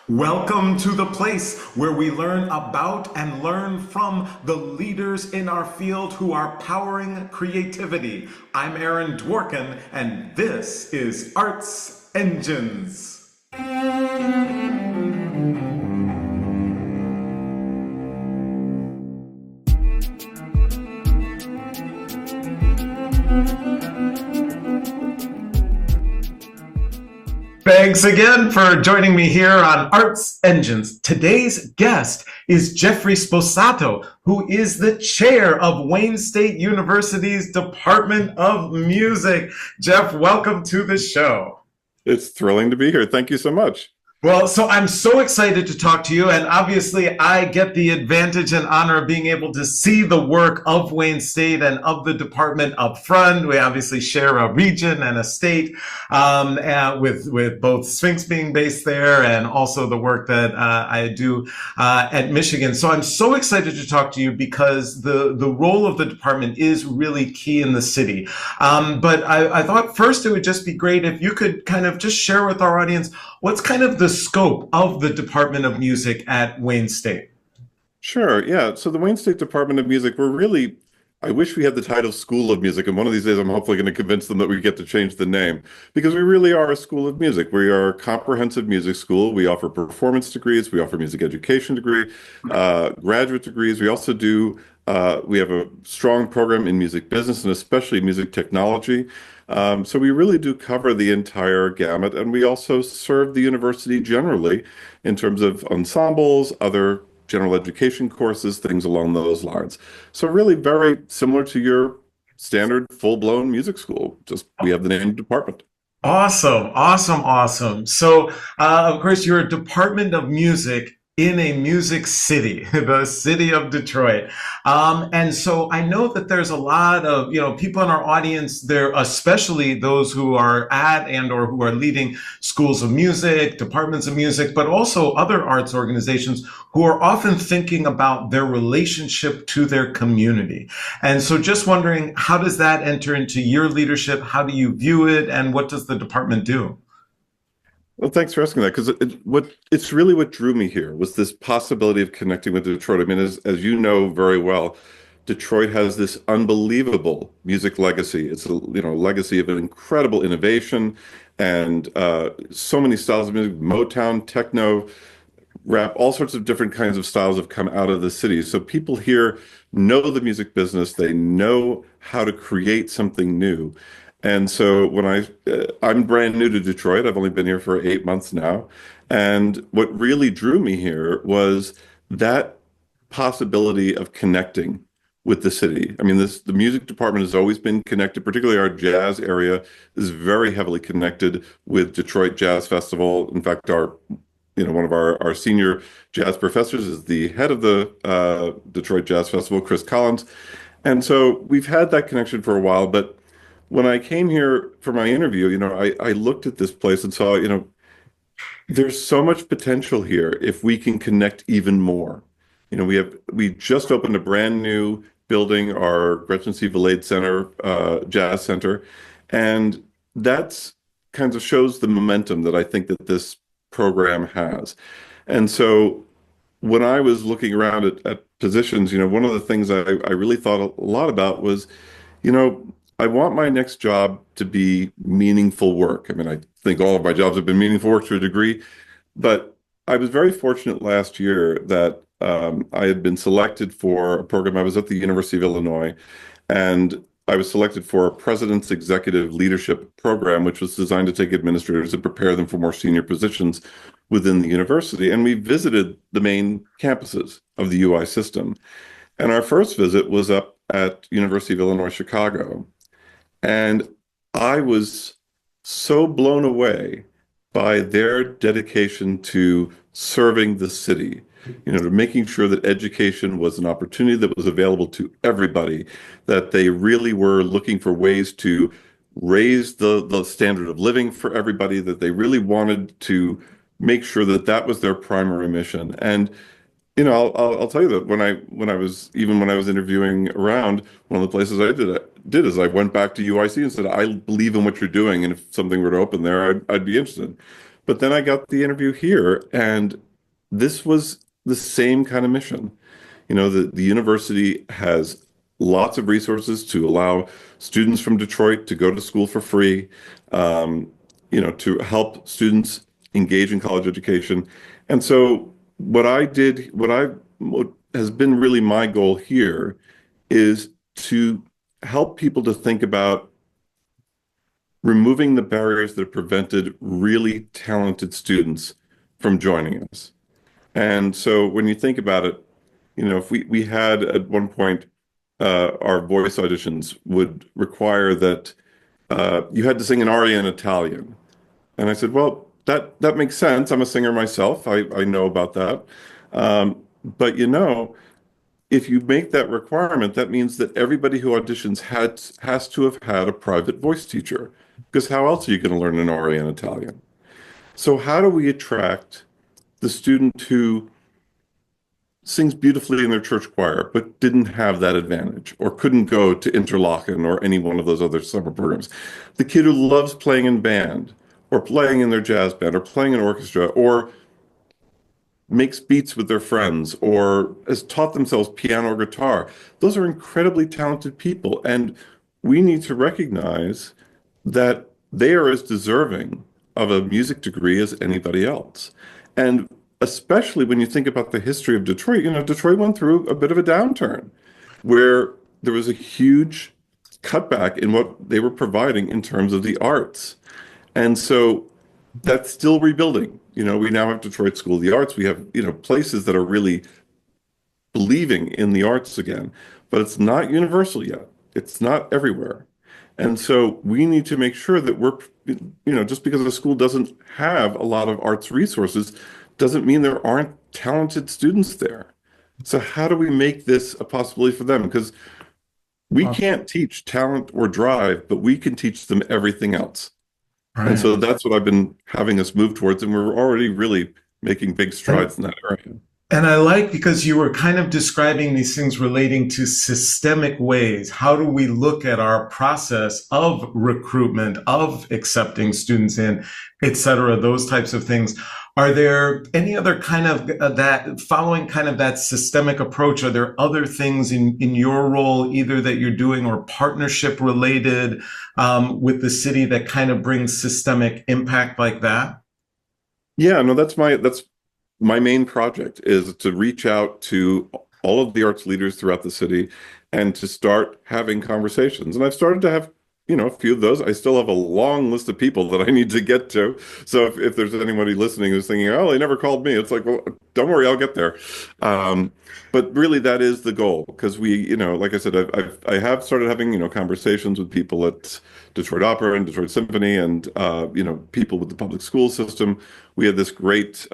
Welcome to the place where we learn about and learn from the leaders in our field who are powering creativity. I'm Aaron Dworkin, and this is Arts Engines. Thanks again for joining me here on Arts Engines. Today's guest is Jeffrey Sposato, who is the chair of Wayne State University's Department of Music. Jeff, welcome to the show. It's thrilling to be here. Thank you so much. Well, so I'm so excited to talk to you, and obviously I get the advantage and honor of being able to see the work of Wayne State and of the department up front. We obviously share a region and a state, with both Sphinx being based there and also the work that I do at Michigan. So I'm so excited to talk to you because the role of the department is really key in the city. But I thought first it would just be great if you could kind of just share with our audience what's kind of the scope of the Department of Music at Wayne State. Sure. Yeah. So the Wayne State Department of Music, I wish we had the title School of Music. And one of these days, I'm hopefully going to convince them that we get to change the name because we really are a school of music. We are a comprehensive music school. We offer performance degrees. We offer music education degree, graduate degrees. We have a strong program in music business and especially music technology. So we really do cover the entire gamut, and we also serve the university generally in terms of ensembles, other general education courses, things along those lines. So really very similar to your standard full-blown music school, just we have the name department. Awesome, awesome, awesome. So, of course, you're a Department of Music in a music city, the city of Detroit. And so I know that there's a lot of, people in our audience there, especially those who are at and or who are leading schools of music, departments of music, but also other arts organizations who are often thinking about their relationship to their community. And so just wondering, how does that enter into your leadership? How do you view it? And what does the department do? Well, thanks for asking that because it's really what drew me here was this possibility of connecting with Detroit. I mean, as you know very well, Detroit has this unbelievable music legacy. It's a legacy of an incredible innovation and so many styles of music, Motown, techno, rap, all sorts of different kinds of styles have come out of the city. So people here know the music business. They know how to create something new. And so I'm brand new to Detroit. I've only been here for 8 months now. And what really drew me here was that possibility of connecting with the city. I mean, the music department has always been connected, particularly our jazz area is very heavily connected with Detroit Jazz Festival. In fact, one of our senior jazz professors is the head of the Detroit Jazz Festival, Chris Collins. And so we've had that connection for a while, but when I came here for my interview, I looked at this place and saw, there's so much potential here if we can connect even more. We just opened a brand new building, our Gretchen C. Valade Center, Jazz Center, and that's kind of shows the momentum that I think that this program has. And so when I was looking around at positions, one of the things I really thought a lot about was, I want my next job to be meaningful work. I mean, I think all of my jobs have been meaningful work to a degree, but I was very fortunate last year that I had been selected for a program. I was at the University of Illinois, and I was selected for a President's Executive Leadership Program, which was designed to take administrators and prepare them for more senior positions within the university. And we visited the main campuses of the UI system. And our first visit was up at University of Illinois, Chicago. And I was so blown away by their dedication to serving the city, to making sure that education was an opportunity that was available to everybody, that they really were looking for ways to raise the standard of living for everybody, that they really wanted to make sure that that was their primary mission. And I'll tell you that when I was interviewing around, one of the places I did is I went back to UIC and said, I believe in what you're doing, and if something were to open there, I'd be interested. But then I got the interview here, and this was the same kind of mission. The university has lots of resources to allow students from Detroit to go to school for free, um, to help students engage in college education. And so what has been really my goal here is to help people to think about removing the barriers that have prevented really talented students from joining us. And so when you think about it, if we had at one point our voice auditions would require that you had to sing an aria in Italian. And I said, well, that makes sense. I'm a singer myself. I know about that. But if you make that requirement, that means that everybody who auditions has to have had a private voice teacher, because how else are you going to learn an aria in Italian? So how do we attract the student who sings beautifully in their church choir, but didn't have that advantage or couldn't go to Interlochen or any one of those other summer programs? The kid who loves playing in band or playing in their jazz band or playing in orchestra or makes beats with their friends or has taught themselves piano or guitar. Those are incredibly talented people. And we need to recognize that they are as deserving of a music degree as anybody else. And especially when you think about the history of Detroit, Detroit went through a bit of a downturn where there was a huge cutback in what they were providing in terms of the arts. And so that's still rebuilding. We now have Detroit School of the Arts. We have, places that are really believing in the arts again, but it's not universal yet. It's not everywhere. And so we need to make sure that just because a school doesn't have a lot of arts resources doesn't mean there aren't talented students there. So how do we make this a possibility for them? Because we can't teach talent or drive, but we can teach them everything else. And Right. so that's what I've been having us move towards, and we're already really making big strides in that area. And I like because you were kind of describing these things relating to systemic ways. How do we look at our process of recruitment, of accepting students in, et cetera, those types of things? Are there any other kind of that following kind of that systemic approach? Are there other things in your role, either that you're doing or partnership related with the city that kind of brings systemic impact like that? Yeah, no, that's my main project is to reach out to all of the arts leaders throughout the city and to start having conversations. And I've started to have, a few of those. I still have a long list of people that I need to get to. So if there's anybody listening who's thinking, oh, they never called me, it's like, well, don't worry, I'll get there. But really, that is the goal because like I said, I have started having, conversations with people at Detroit Opera and Detroit Symphony and, people with the public school system. We had this great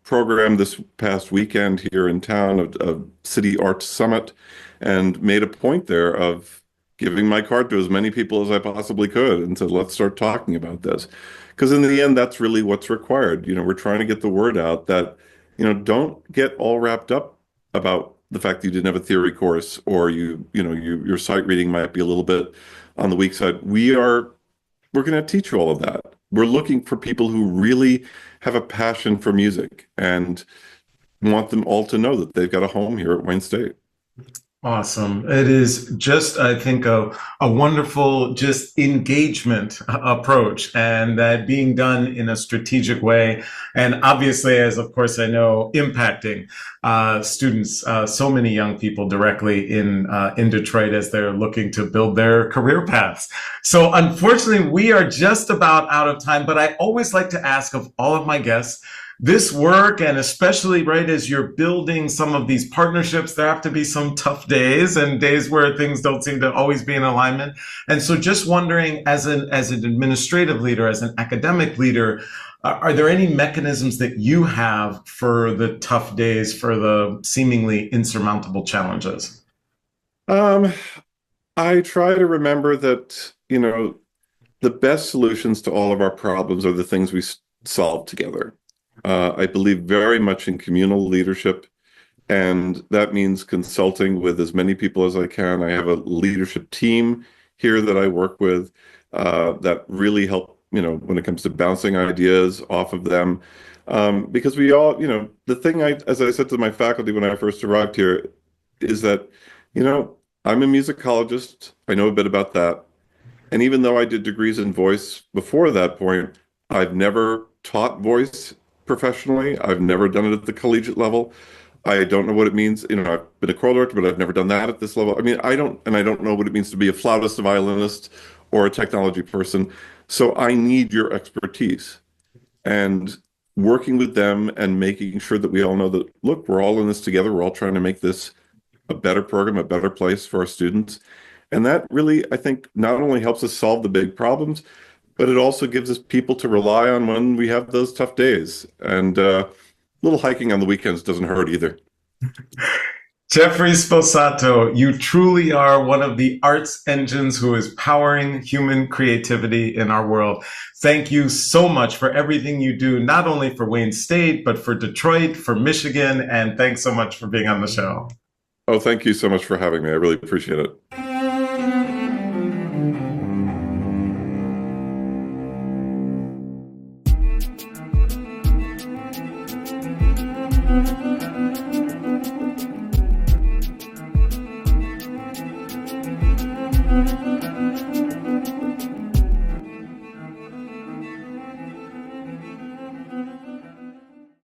program this past weekend here in town of City Arts Summit and made a point there of giving my card to as many people as I possibly could and said, let's start talking about this. Because in the end, that's really what's required. We're trying to get the word out that, don't get all wrapped up about the fact that you didn't have a theory course or your sight reading might be a little bit on the weak side. We're going to teach you all of that. We're looking for people who really have a passion for music and want them all to know that they've got a home here at Wayne State. Awesome. It is just, I think, a wonderful just engagement approach and that being done in a strategic way. And obviously, as of course I know, impacting students, so many young people directly in Detroit as they're looking to build their career paths. So unfortunately, we are just about out of time, but I always like to ask of all of my guests, this work, and especially right as you're building some of these partnerships, there have to be some tough days and days where things don't seem to always be in alignment. And so just wondering, as an administrative leader, as an academic leader, are there any mechanisms that you have for the tough days, for the seemingly insurmountable challenges? Um, I try to remember that, the best solutions to all of our problems are the things we solve together. I believe very much in communal leadership, and that means consulting with as many people as I can. I have a leadership team here that I work with that really help when it comes to bouncing ideas off of them. Because we all, the thing as I said to my faculty when I first arrived here, is that, you know, I'm a musicologist. I know a bit about that. And even though I did degrees in voice before that point, I've never taught voice professionally. I've never done it at the collegiate level. I don't know what it means. I've been a choral director, but I've never done that at this level. I mean, I don't know what it means to be a flautist, a violinist, or a technology person. So I need your expertise. And working with them and making sure that we all know that, look, we're all in this together. We're all trying to make this a better program, a better place for our students. And that really, I think, not only helps us solve the big problems, but it also gives us people to rely on when we have those tough days. And a little hiking on the weekends doesn't hurt either. Jeffrey Sposato, you truly are one of the arts engines who is powering human creativity in our world. Thank you so much for everything you do, not only for Wayne State, but for Detroit, for Michigan, and thanks so much for being on the show. Oh, thank you so much for having me. I really appreciate it. Thank you.